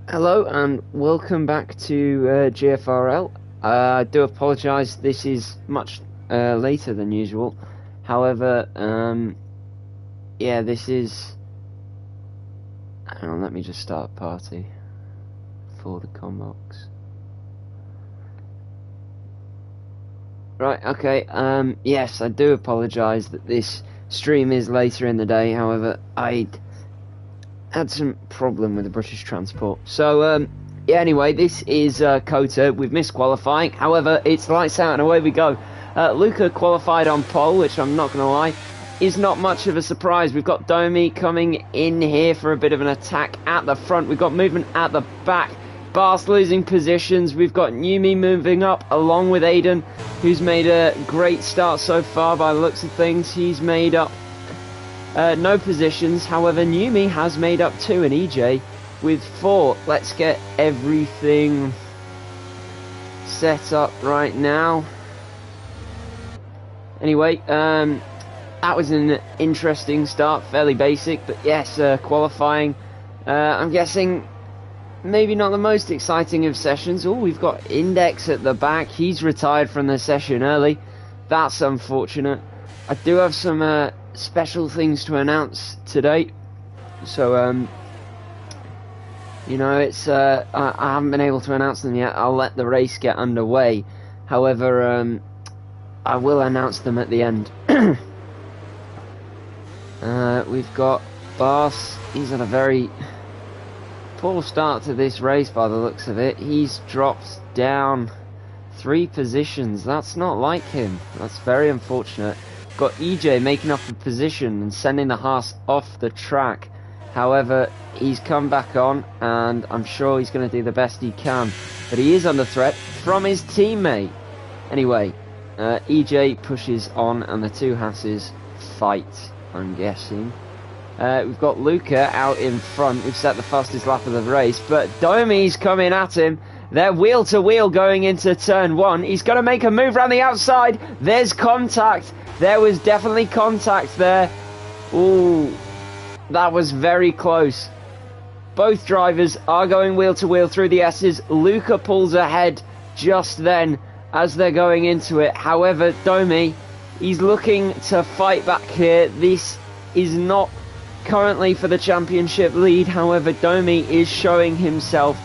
Hello and welcome back to GFRL. I do apologise, this is much later than usual. However, yeah, this is... Hang on, let me just start a party for the combox. Right, okay, yes, I do apologise that this stream is later in the day. However, I had some problem with the British transport. So, yeah, anyway, this is Kota. We've missed qualifying. However, it's lights out and away we go. Luca qualified on pole, which I'm not going to lie, is not much of a surprise. We've got Domi coming in here for a bit of an attack at the front. We've got movement at the back. Bas losing positions. We've got Numi moving up along with Aiden, who's made a great start so far by the looks of things. He's made up no positions. However, Numi has made up 2 and EJ with 4. Let's get everything set up right now. Anyway, that was an interesting start, fairly basic, but yes, qualifying. I'm guessing maybe not the most exciting of sessions. Oh, we've got Index at the back. He's retired from the session early. That's unfortunate. I do have some special things to announce today, so you know, it's I haven't been able to announce them yet. I'll let the race get underway. However, I will announce them at the end. We've got Bas. He's had a very poor start to this race by the looks of it. He's dropped down 3 positions. That's not like him. That's very unfortunate. Got EJ making up a position and sending the Haas off the track. However, he's come back on, and I'm sure he's going to do the best he can. But he is under threat from his teammate. Anyway, EJ pushes on, and the 2 Haases fight, I'm guessing. We've got Luca out in front. We've set the fastest lap of the race, but Domi's coming at him. They're wheel to wheel going into turn 1. He's going to make a move around the outside. There's contact. There was definitely contact there. Ooh, that was very close. Both drivers are going wheel to wheel through the S's. Luca pulls ahead just then as they're going into it. However, Domi, he's looking to fight back here. This is not currently for the championship lead. However, Domi is showing himself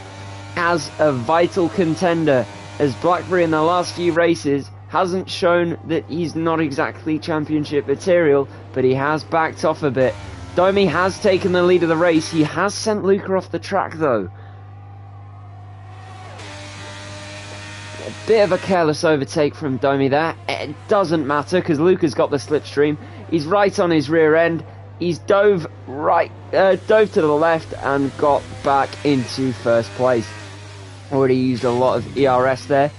as a vital contender, as Blackberry in the last few races hasn't shown that he's not exactly championship material, but he has backed off a bit. Domi has taken the lead of the race. He has sent Luca off the track though. A bit of a careless overtake from Domi there. It doesn't matter because Luca's got the slipstream. He's right on his rear end. He's dove to the left and got back into first place. Already used a lot of ERS there.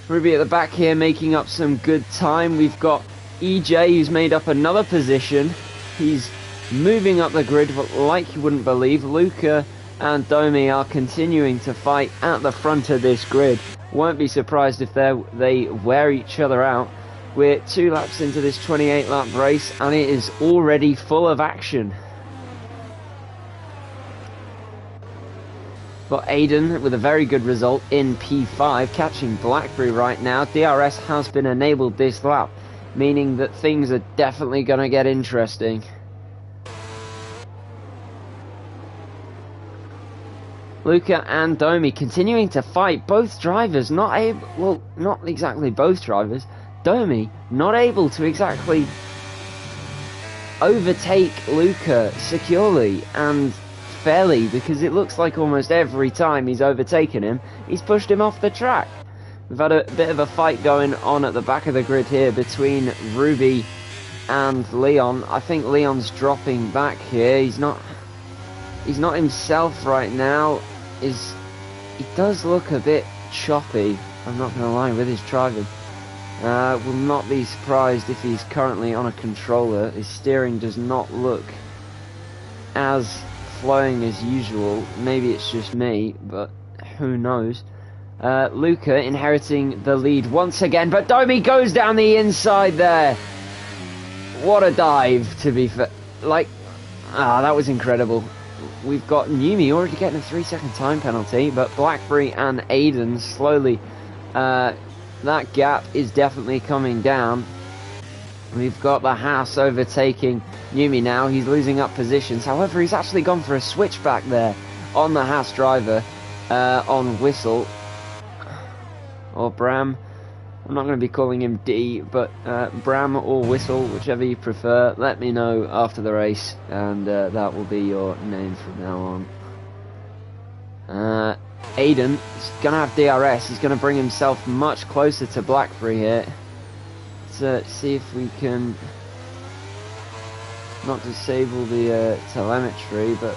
Ruby at the back here making up some good time. We've got EJ who's made up another position. He's moving up the grid like you wouldn't believe. Luca and Domi are continuing to fight at the front of this grid. Won't be surprised if they wear each other out. We're 2 laps into this 28 lap race and it is already full of action. Got Aiden with a very good result in P5, catching Blackberry right now. DRS has been enabled this lap, meaning that things are definitely going to get interesting. Luca and Domi continuing to fight. Both drivers not able, well, not exactly both drivers. Domi not able to exactly overtake Luca securely and fairly, because it looks like almost every time he's overtaken him, he's pushed him off the track. We've had a bit of a fight going on at the back of the grid here between Ruby and Leon. I think Leon's dropping back here. He's not himself right now. He does look a bit choppy, I'm not going to lie, with his driving. Will not be surprised if he's currently on a controller. His steering does not look as flowing as usual. Maybe it's just me, but who knows. Luca inheriting the lead once again, but Domi goes down the inside there. What a dive, to be fair. Like, that was incredible. we've got Numi already getting a 3-second time penalty, but Blackberry and Aiden slowly, that gap is definitely coming down. We've got the Haas overtaking Numi now. He's losing up positions. However, he's actually gone for a switchback there on the Haas driver, on Whistle. Or Bram. I'm not going to be calling him D, but Bram or Whistle, whichever you prefer. Let me know after the race, and that will be your name from now on. Aiden is going to have DRS. He's going to bring himself much closer to Blackberry here. Let's see if we can not disable the telemetry, but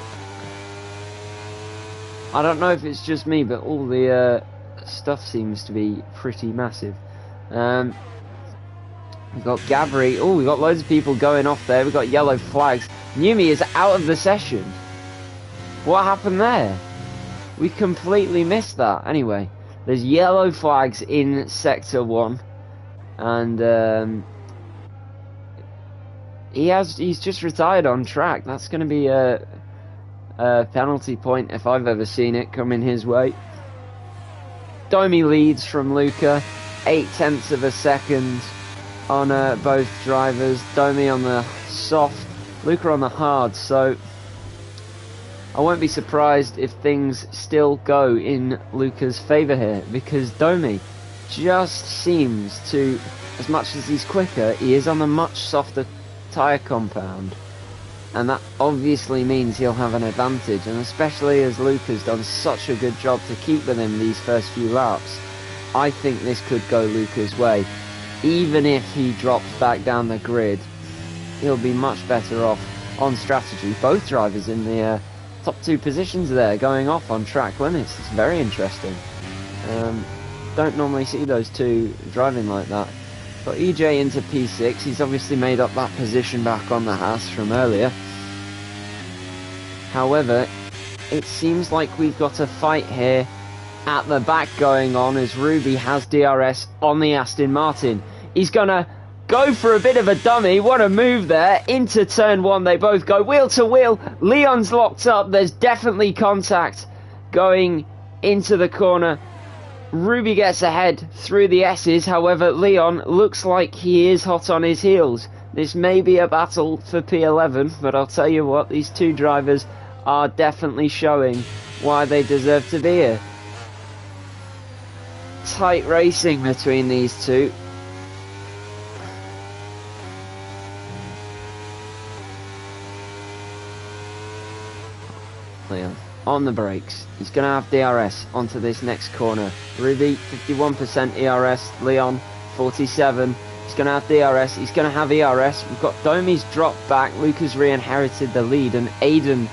I don't know if it's just me, but all the stuff seems to be pretty massive. We've got Gabri. Oh, we've got loads of people going off there. We've got yellow flags. Numi is out of the session. What happened there? We completely missed that. Anyway, there's yellow flags in Sector 1. And he's just retired on track. That's going to be a penalty point if I've ever seen it coming his way. Domi leads from Luca, 0.8 of a second on both drivers. Domi on the soft, Luca on the hard, so I won't be surprised if things still go in Luca's favour here, because Domi just seems to, as much as he's quicker, he is on the much softer tyre compound, and that obviously means he'll have an advantage, and especially as Luca's done such a good job to keep with him these first few laps, I think this could go Luca's way. Even if he drops back down the grid, he'll be much better off on strategy. Both drivers in the top 2 positions there, going off on track limits. It's very interesting. Don't normally see those two driving like that. Got EJ into P6. He's obviously made up that position back on the Haas from earlier. However, it seems like we've got a fight here at the back going on, as Ruby has DRS on the Aston Martin. He's gonna go for a bit of a dummy. What a move there. Into turn 1 they both go, wheel to wheel. Leon's locked up. There's definitely contact going into the corner. Ruby gets ahead through the S's, however Leon looks like he is hot on his heels. This may be a battle for P11, but I'll tell you what, these two drivers are definitely showing why they deserve to be here. Tight racing between these two. Leon on the brakes. He's going to have DRS onto this next corner. Ruby, 51% ERS. Leon, 47. He's going to have DRS. He's going to have ERS. We've got Domi's dropped back. Lucas re-inherited the lead. And Aiden,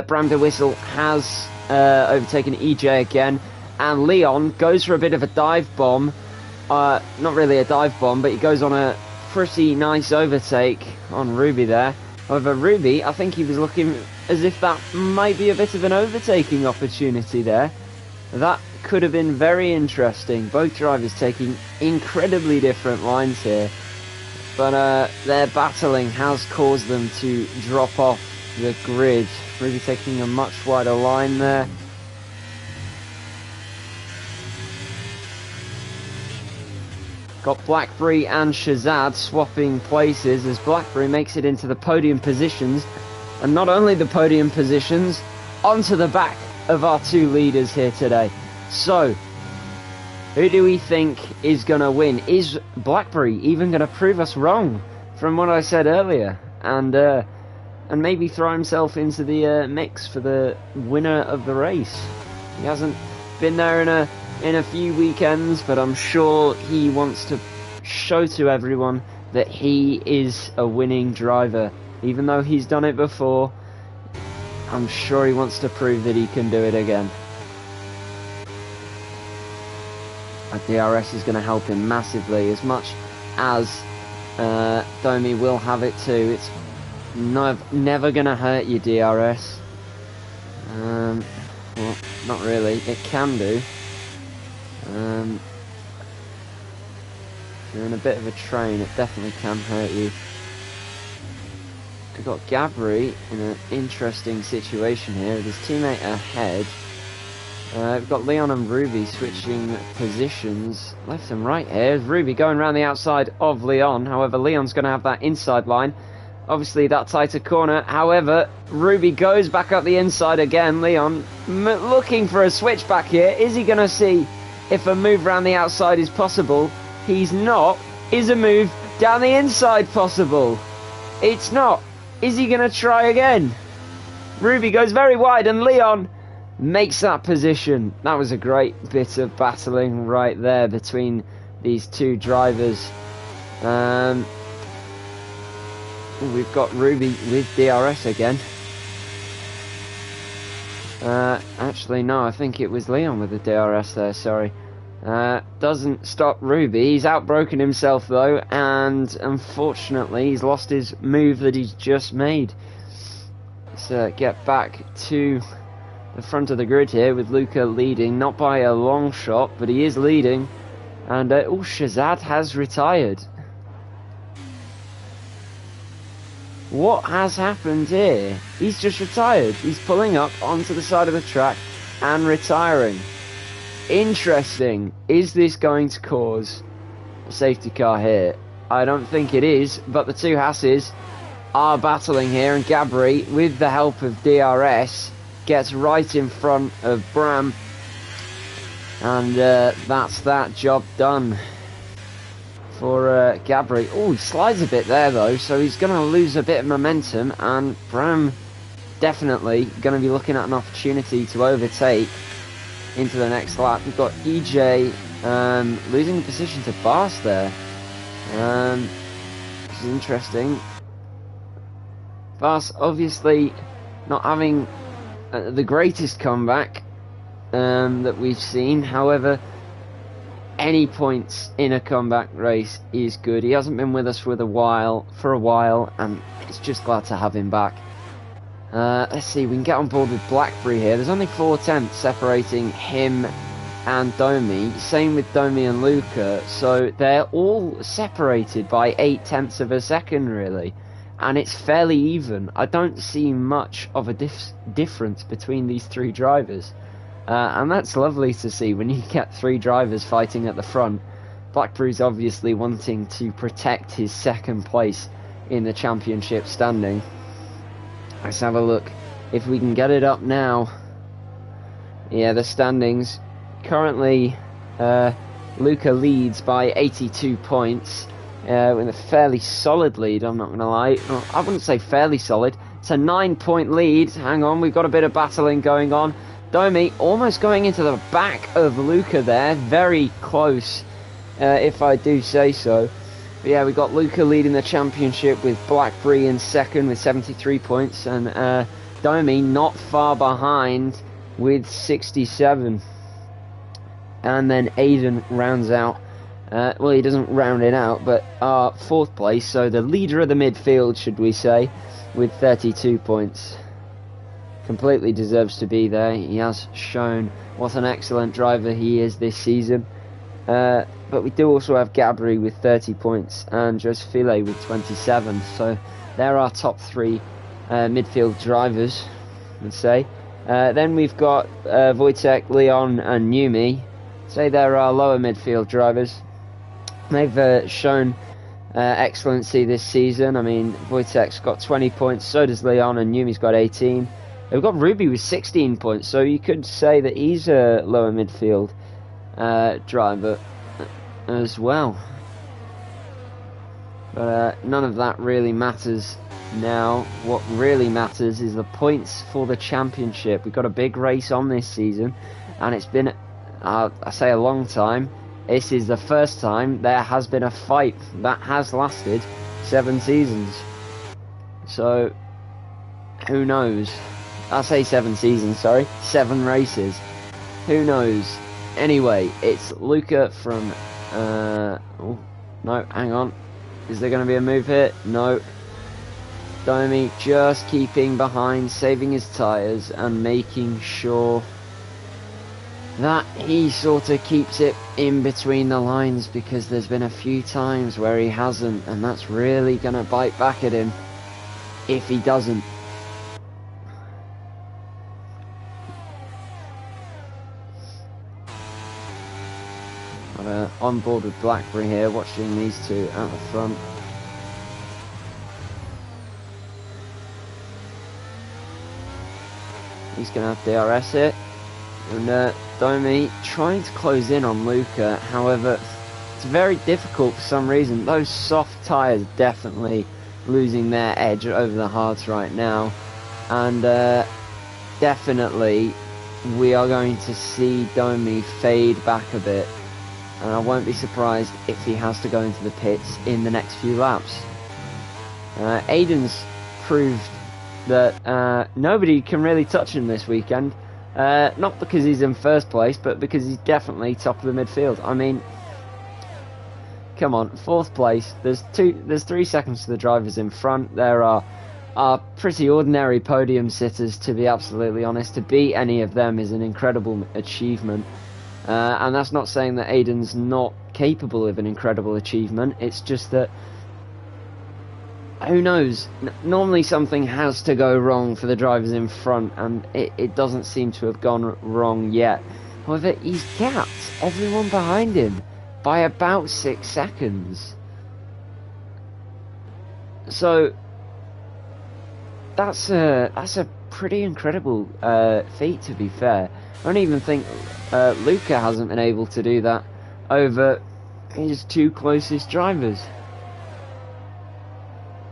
Bram de Whistle has overtaken EJ again. And Leon goes for a bit of a dive bomb. Not really a dive bomb, but he goes on a pretty nice overtake on Ruby there. However, Ruby, I think he was looking as if that might be a bit of an overtaking opportunity there. That could have been very interesting. Both drivers taking incredibly different lines here. But their battling has caused them to drop off the grid. Ruby taking a much wider line there. Got Blackberry and Shazad swapping places as Blackberry makes it into the podium positions. And not only the podium positions, onto the back of our two leaders here today. So, who do we think is going to win? Is Blackberry even going to prove us wrong from what I said earlier? And maybe throw himself into the mix for the winner of the race? He hasn't been there in a few weekends, but I'm sure he wants to show to everyone that he is a winning driver. Even though he's done it before, I'm sure he wants to prove that he can do it again. And DRS is going to help him massively, as much as Domi will have it too. It's never going to hurt you, DRS. Well, not really. It can do. If you're in a bit of a train, it definitely can hurt you. we've got Gabri in an interesting situation here with his teammate ahead. We've got Leon and Ruby switching positions left and right here. Ruby going around the outside of Leon. However, Leon's going to have that inside line. Obviously, that tighter corner. However, Ruby goes back up the inside again. Leon looking for a switch back here. Is he going to see if a move around the outside is possible? He's not. Is a move down the inside possible? It's not. Is he going to try again? Ruby goes very wide and Leon makes that position. That was a great bit of battling right there between these two drivers. We've got Ruby with DRS again. Actually, no, I think it was Leon with the DRS there, sorry. Doesn't stop Ruby. He's outbroken himself though, and unfortunately he's lost his move that he's just made. Let's get back to the front of the grid here with Luca leading, not by a long shot, but he is leading. And Shazad has retired. What has happened here? He's just retired. He's pulling up onto the side of the track and retiring. Interesting. Is this going to cause a safety car here? I don't think it is, but the two Hasses are battling here, and Gabri, with the help of DRS, gets right in front of Bram, and that's that job done for Gabri. Oh, he slides a bit there though, so he's going to lose a bit of momentum, and Bram definitely going to be looking at an opportunity to overtake into the next lap. We've got EJ losing position to Bas there, which is interesting. Bas obviously not having the greatest comeback that we've seen. However, any points in a comeback race is good. He hasn't been with us for a while, and it's just glad to have him back. Let's see, we can get on board with Blackberry here. There's only 4 tenths separating him and Domi. Same with Domi and Luca. So they're all separated by 8 tenths of a second, really. And it's fairly even. I don't see much of a difference between these 3 drivers. And that's lovely to see when you get 3 drivers fighting at the front. Blackberry's obviously wanting to protect his second place in the championship standing. Let's have a look if we can get it up now. Yeah, the standings. Currently, Luca leads by 82 points. With a fairly solid lead, I'm not going to lie. Well, I wouldn't say fairly solid. It's a 9-point lead. Hang on, we've got a bit of battling going on. Domi almost going into the back of Luca there. Very close, if I do say so. But yeah, we got Luca leading the championship with Blackberry in second with 73 points. And Domi not far behind with 67. And then Aiden rounds out. Well, he doesn't round it out, but 4th place. So the leader of the midfield, should we say, with 32 points. Completely deserves to be there. He has shown what an excellent driver he is this season. But we do also have Gabri with 30 points and Josefile with 27. So there are top 3 midfield drivers, I would say. Then we've got Wojtek, Leon and Numi. Say there are lower midfield drivers. They've shown excellency this season. I mean, Wojtek's got 20 points, so does Leon, and Numi's got 18. We've got Ruby with 16 points, so you could say that he's a lower midfield driver as well. But none of that really matters now. What really matters is the points for the championship. We've got a big race on this season, and it's been, I say, a long time. This is the first time there has been a fight that has lasted 7 seasons. So, who knows? I say 7 seasons, sorry. 7 races. Who knows? Anyway, it's Luca from... oh, no, hang on. Is there going to be a move here? No. Domi just keeping behind, saving his tyres and making sure that he sort of keeps it in between the lines, because there's been a few times where he hasn't, and that's really going to bite back at him. if he doesn't. On board with Blackberry here, watching these two out the front. He's going to have DRS it. And Domi trying to close in on Luca. However, it's very difficult for some reason. Those soft tyres definitely losing their edge over the hards right now. And definitely we are going to see Domi fade back a bit. And I won't be surprised if he has to go into the pits in the next few laps. Aiden's proved that nobody can really touch him this weekend. Not because he's in first place, but because he's definitely top of the midfield. I mean, come on, fourth place. There's 3 seconds to the drivers in front. There are pretty ordinary podium sitters, to be absolutely honest. To beat any of them is an incredible achievement. And that's not saying that Aiden's not capable of an incredible achievement. It's just that, who knows? Normally something has to go wrong for the drivers in front, and it doesn't seem to have gone wrong yet. However, he's gapped everyone behind him by about 6 seconds. So that's a pretty incredible feat, to be fair. I don't even think Luca hasn't been able to do that over his 2 closest drivers.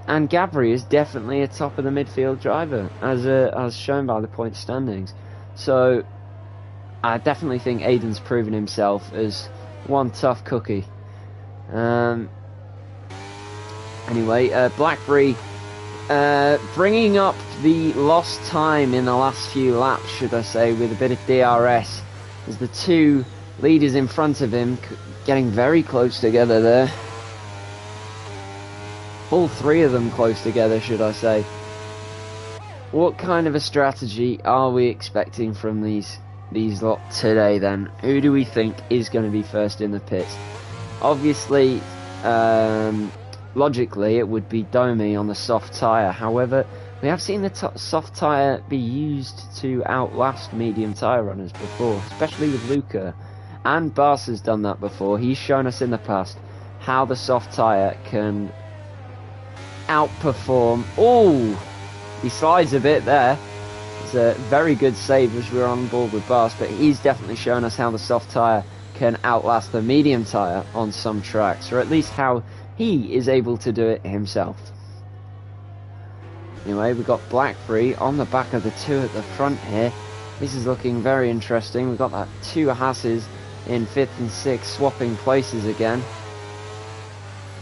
And Gabri is definitely a top of the midfield driver, as shown by the point standings. So I definitely think Aiden's proven himself as one tough cookie. Anyway, Blackberry bringing up the lost time in the last few laps, should I say, with a bit of DRS, as the 2 leaders in front of him getting very close together there. All 3 of them close together, should I say. What kind of a strategy are we expecting from these lot today then? Who do we think is going to be first in the pits? Obviously, logically, it would be Domi on the soft tyre. However, we have seen the soft tyre be used to outlast medium tyre runners before, especially with Luca. And Bas has done that before. He's shown us in the past how the soft tyre can outperform. Oh, he slides a bit there. It's a very good save as we're on board with Bas, but he's definitely shown us how the soft tyre can outlast the medium tyre on some tracks, or at least how he is able to do it himself. Anyway, we've got Blackberry on the back of the 2 at the front here. This is looking very interesting. We've got that 2 Hasses in 5th and 6th swapping places again.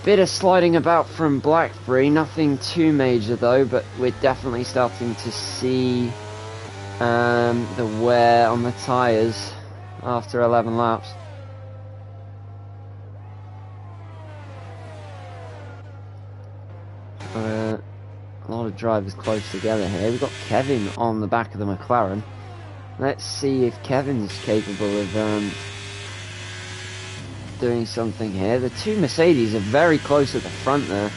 Bit of sliding about from Blackberry, nothing too major though, but we're definitely starting to see the wear on the tyres after 11 laps. A lot of drivers close together here. We've got Kevin on the back of the McLaren. Let's see if Kevin's capable of doing something here. The 2 Mercedes are very close at the front there.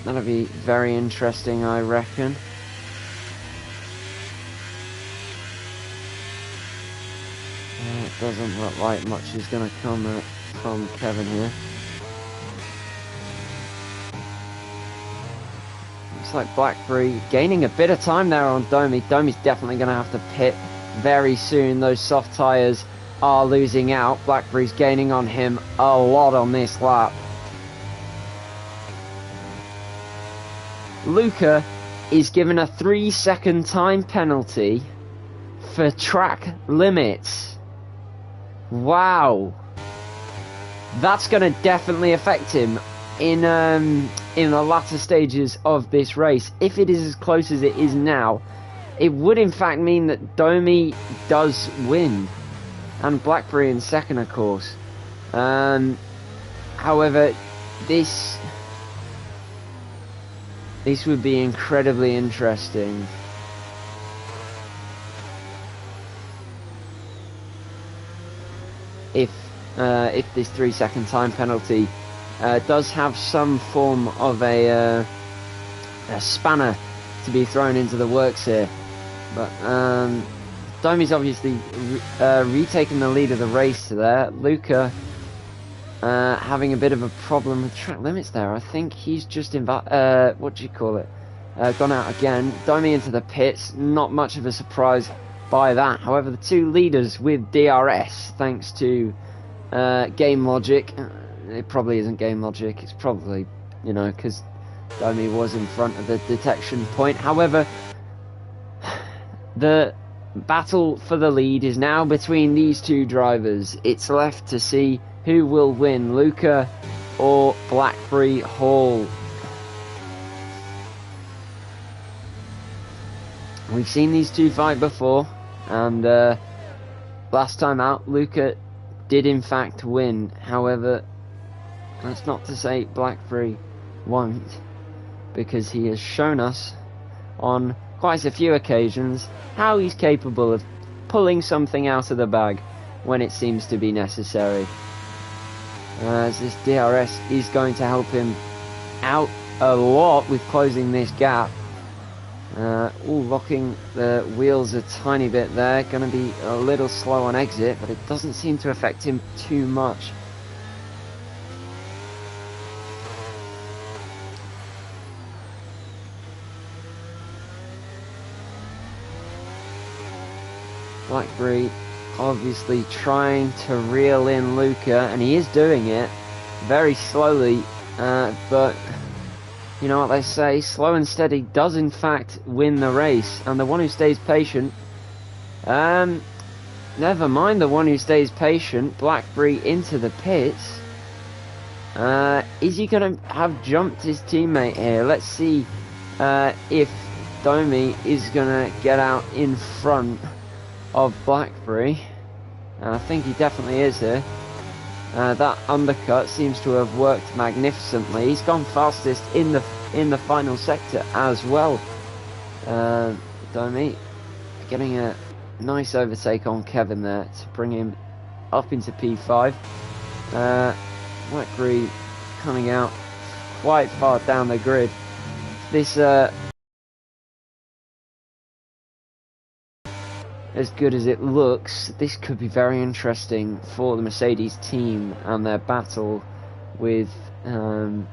That'll be very interesting, I reckon. It doesn't look like much is going to come from Kevin here. Looks like Blackberry gaining a bit of time there on Domi. Domi's definitely going to have to pit very soon. Those soft tyres are losing out. Blackberry's gaining on him a lot on this lap. Luca is given a 3-second time penalty for track limits. Wow. That's going to definitely affect him in the latter stages of this race. If it is as close as it is now, it would in fact mean that Domi does win. And Blackberry in second, of course. However, this would be incredibly interesting. If this 3-second time penalty does have some form of a a spanner to be thrown into the works here. But Domi's obviously retaking the lead of the race there. Luca having a bit of a problem with track limits there. I think he's just what do you call it? Gone out again. Domi into the pits. Not much of a surprise by that. However, the two leaders with DRS, thanks to game logic. It probably isn't game logic. It's probably, you know, because Domi was in front of the detection point. However, the battle for the lead is now between these two drivers. It's left to see who will win, Luca or Blackberry Hall. We've seen these two fight before, and last time out, Luca did in fact win. However, that's not to say Blackberry won't, because he has shown us on quite a few occasions how he's capable of pulling something out of the bag when it seems to be necessary. As this DRS is going to help him out a lot with closing this gap. Locking the wheels a tiny bit there. Going to be a little slow on exit, but it doesn't seem to affect him too much. Blackberry obviously trying to reel in Luca, and he is doing it very slowly, but you know what they say, slow and steady does in fact win the race, and the one who stays patient, never mind the one who stays patient, Blackberry into the pits. Is he going to have jumped his teammate here? Let's see if Domi is going to get out in front of Blackberry. I think he definitely is here. That undercut seems to have worked magnificently. He's gone fastest in the final sector as well. Domi getting a nice overtake on Kevin there to bring him up into P5. Blackberry coming out quite far down the grid. This as good as it looks, this could be very interesting for the Mercedes team and their battle with Alpine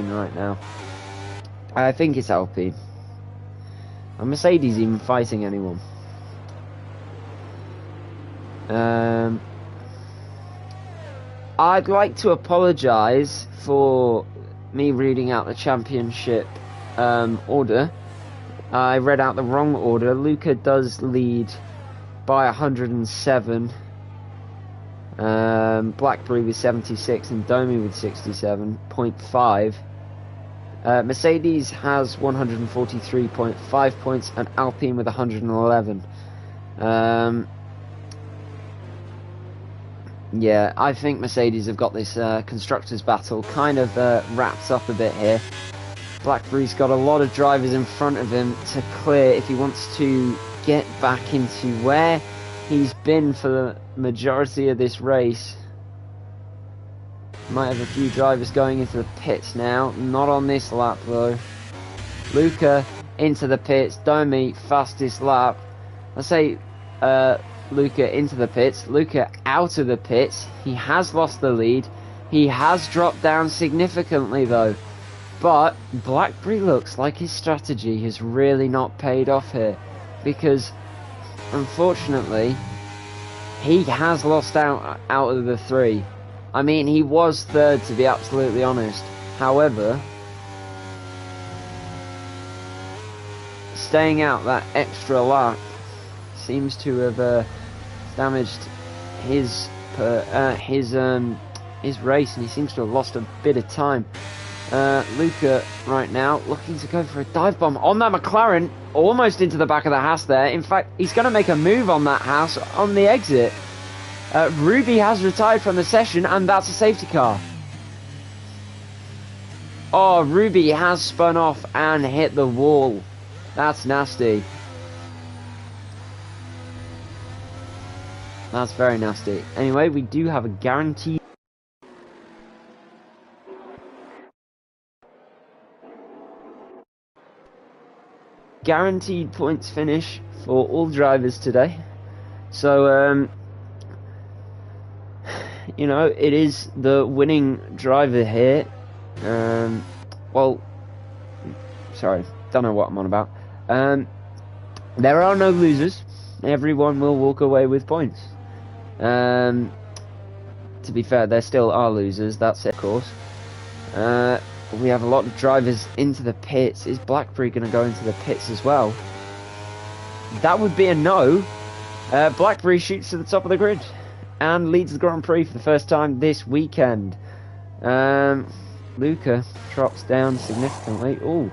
right now. I think it's Alpine. Are Mercedes even fighting anyone? I'd like to apologise for me reading out the championship order. I read out the wrong order. Luca does lead by 107. Blackberry with 76 and Domi with 67.5. Mercedes has 143.5 points and Alpine with 111. Yeah, I think Mercedes have got this constructors battle kind of wrapped up a bit here. Blackberry's got a lot of drivers in front of him to clear if he wants to get back into where he's been for the majority of this race. Might have a few drivers going into the pits now. Not on this lap though. Luca into the pits. Domi fastest lap. I say Luca into the pits. Luca out of the pits. He has lost the lead. He has dropped down significantly though. But Blackberry looks like his strategy has really not paid off here, because unfortunately he has lost out of the three. I mean, he was third, to be absolutely honest. However, staying out that extra lap seems to have damaged his race, and he seems to have lost a bit of time. Luca right now looking to go for a dive bomb on that McLaren, almost into the back of the Haas there. In fact, he's going to make a move on that Haas on the exit. Ruby has retired from the session, and that's a safety car. Oh, Ruby has spun off and hit the wall. That's nasty. That's very nasty. Anyway, we do have a guaranteed guaranteed points finish for all drivers today. So, you know, it is the winning driver here. Well, sorry, don't know what I'm on about. There are no losers. Everyone will walk away with points. To be fair, there still are losers, that's it, of course. We have a lot of drivers into the pits. Is Prix going to go into the pits as well? That would be a no. Prix shoots to the top of the grid and leads the Grand Prix for the first time this weekend. Luca drops down significantly. Ooh.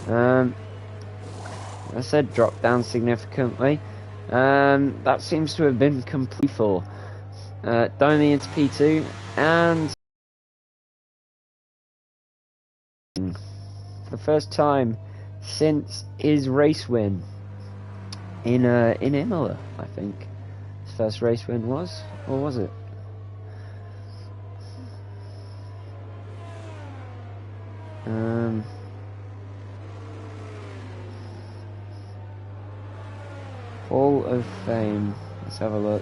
I said drop down significantly. That seems to have been complete for. Domi into P2 and for the first time since his race win in Imola, I think his first race win was, or was it? Hall of Fame. Let's have a look.